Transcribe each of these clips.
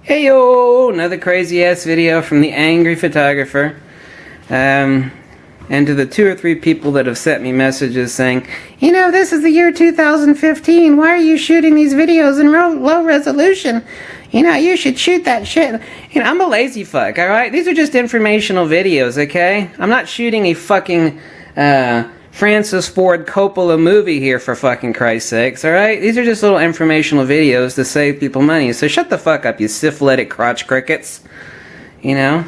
Hey yo, another crazy ass video from the angry photographer. And to the 2 or 3 people that have sent me messages saying, you know, this is the year 2015, why are you shooting these videos in low resolution? You know, you should shoot that shit. You know, I'm a lazy fuck, alright? These are just informational videos, okay? I'm not shooting a fucking, Francis Ford Coppola movie here, for fucking Christ's sakes, alright? These are just little informational videos to save people money, so shut the fuck up, you syphilitic crotch crickets. You know?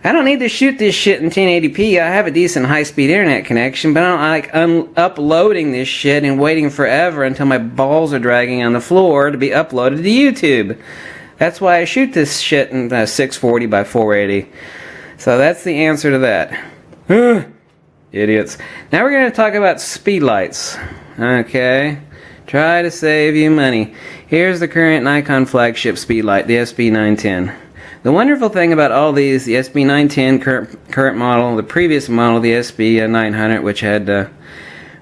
I don't need to shoot this shit in 1080p. I have a decent high-speed internet connection, but I don't like uploading this shit and waiting forever until my balls are dragging on the floor to be uploaded to YouTube. That's why I shoot this shit in 640 by 480. So that's the answer to that. Idiots. Now we're going to talk about speedlights. Okay. Try to save you money. Here's the current Nikon flagship speedlight, the SB910. The wonderful thing about all these, the SB910 current model, the previous model, the SB900, which had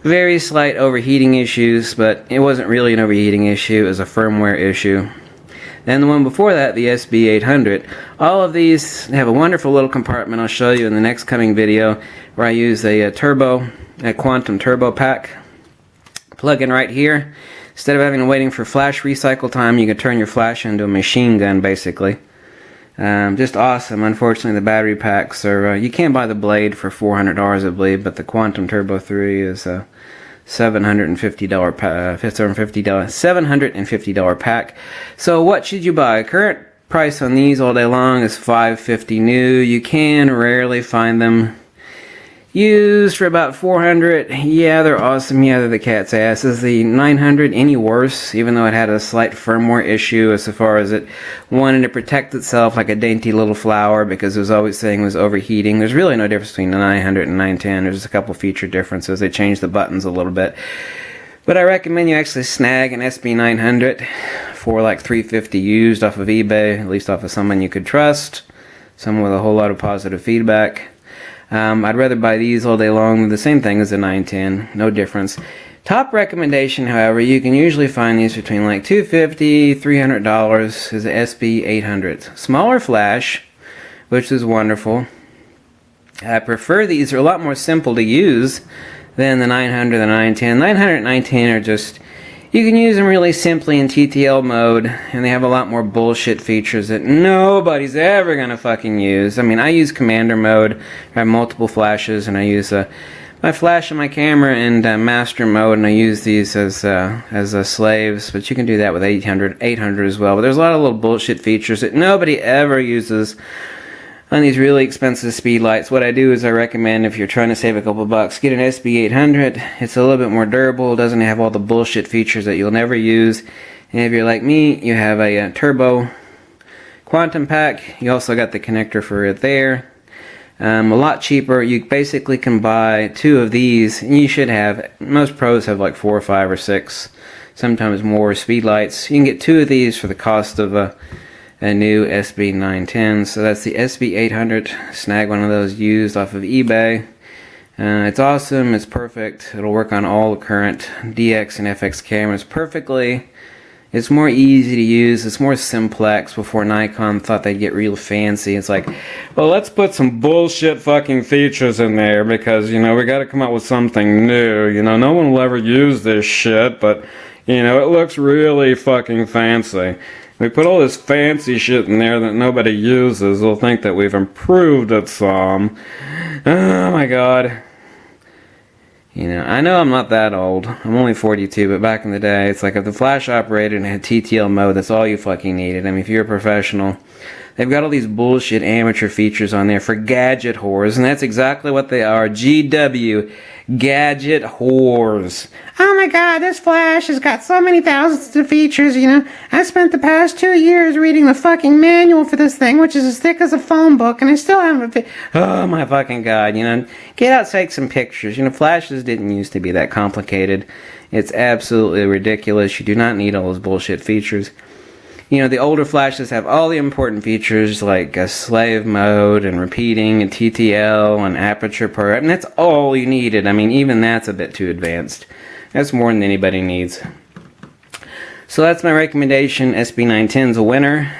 very slight overheating issues, but it wasn't really an overheating issue, it was a firmware issue. Then the one before that, the SB800. All of these have a wonderful little compartment I'll show you in the next coming video, where I use a quantum turbo pack. Plug in right here. Instead of having to waiting for flash recycle time, you can turn your flash into a machine gun, basically. Just awesome. Unfortunately, the battery packs are, you can buy the blade for $400, I believe, but the Quantum Turbo 3 is a $750 pack. So what should you buy? Current price on these all day long is $550 new. You can rarely find them used for about $400. Yeah, they're awesome. Yeah, they're the cat's ass. Is the 900 any worse? Even though it had a slight firmware issue as far as it wanted to protect itself like a dainty little flower, because it was always saying it was overheating. There's really no difference between the 900 and 910. There's just a couple feature differences. They changed the buttons a little bit. But I recommend you actually snag an SB900 for like $350 used off of eBay, at least off of someone you could trust, someone with a whole lot of positive feedback. I'd rather buy these all day long. The same thing as the 910, no difference. Top recommendation, however, you can usually find these between like $250, $300, is the SB800. Smaller flash, which is wonderful. I prefer these. They're a lot more simple to use than the 900 and the 910. 900 and 910 are just, you can use them really simply in TTL mode, and they have a lot more bullshit features that nobody's ever gonna fucking use. I mean, I use commander mode. I have multiple flashes, and I use my flash and my camera in master mode, and I use these as slaves. But you can do that with 800 as well. But there's a lot of little bullshit features that nobody ever uses on these really expensive speedlights. What I do is I recommend, if you're trying to save a couple bucks, get an SB800. It's a little bit more durable, doesn't have all the bullshit features that you'll never use. And if you're like me, you have a turbo quantum pack. You also got the connector for it there. A lot cheaper. You basically can buy 2 of these, and you should have, most pros have like 4 or 5 or 6, sometimes more speedlights. You can get 2 of these for the cost of a new SB910. So that's the SB800. Snag one of those used off of eBay. It's awesome. It's perfect. It'll work on all the current DX and FX cameras perfectly. It's more easy to use. It's more simplex. Before Nikon thought they'd get real fancy. It's like, well, let's put some bullshit fucking features in there because, you know, we got to come up with something new. You know, no one will ever use this shit, but, you know, it looks really fucking fancy. We put all this fancy shit in there that nobody uses. They'll think that we've improved it some. Oh my god. You know, I know I'm not that old. I'm only 42, but back in the day, it's like if the flash operated and had TTL mode, that's all you fucking needed. I mean, if you're a professional, they've got all these bullshit amateur features on there for gadget whores, and that's exactly what they are. GW. Gadget whores. Oh my god, this flash has got so many thousands of features, you know. I spent the past 2 years reading the fucking manual for this thing, which is as thick as a phone book, and I still haven't oh my fucking god, you know. Get out, take some pictures. You know, flashes didn't used to be that complicated. It's absolutely ridiculous. You do not need all those bullshit features. You know, the older flashes have all the important features like slave mode and repeating and TTL and aperture per, and that's all you needed. I mean, even that's a bit too advanced. That's more than anybody needs. So that's my recommendation. SB910's a winner.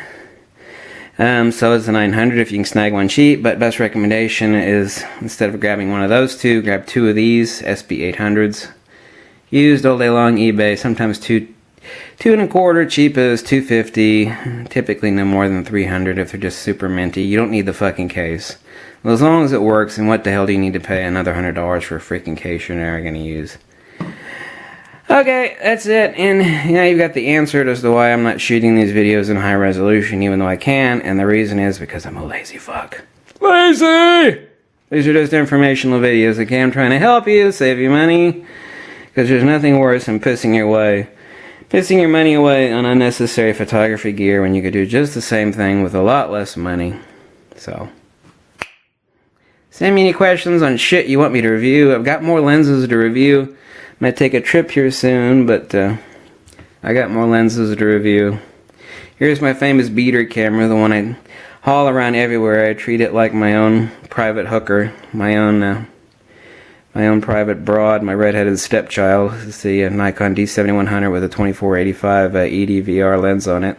So is the 900 if you can snag one cheap, but best recommendation is instead of grabbing one of those two, grab two of these SB800s. Used all day long, eBay, sometimes two and a quarter, cheap as $250, typically no more than $300 if they're just super minty. You don't need the fucking case. Well, as long as it works, and what the hell do you need to pay another $100 for a freaking case you're never going to use? Okay, that's it, and now you've got the answer as to why I'm not shooting these videos in high resolution even though I can, and the reason is because I'm a lazy fuck. Lazy! These are just informational videos, okay? I'm trying to help you, save you money, because there's nothing worse than pissing your money away on unnecessary photography gear when you could do just the same thing with a lot less money. So, send me any questions on shit you want me to review. I've got more lenses to review. Might take a trip here soon, but I got more lenses to review. Here's my famous beater camera, the one I haul around everywhere. I treat it like my own private hooker, my own private broad, my redheaded stepchild. It's the Nikon D7100 with a 2485 EDVR lens on it.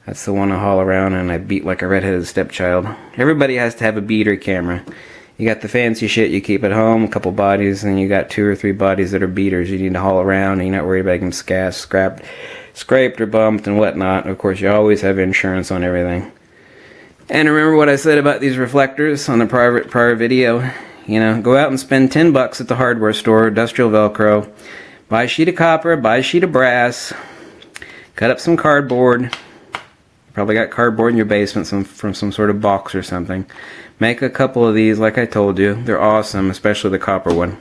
That's the one I haul around and I beat like a redheaded stepchild. Everybody has to have a beater camera. You got the fancy shit you keep at home, a couple bodies, and you got 2 or 3 bodies that are beaters you need to haul around, and you're not worried about getting scraped or bumped and whatnot. Of course, you always have insurance on everything. And remember what I said about these reflectors on the prior video. You know, go out and spend $10 at the hardware store, industrial Velcro, buy a sheet of copper, buy a sheet of brass, cut up some cardboard. You probably got cardboard in your basement from some sort of box or something. Make a couple of these like I told you. They're awesome, especially the copper one.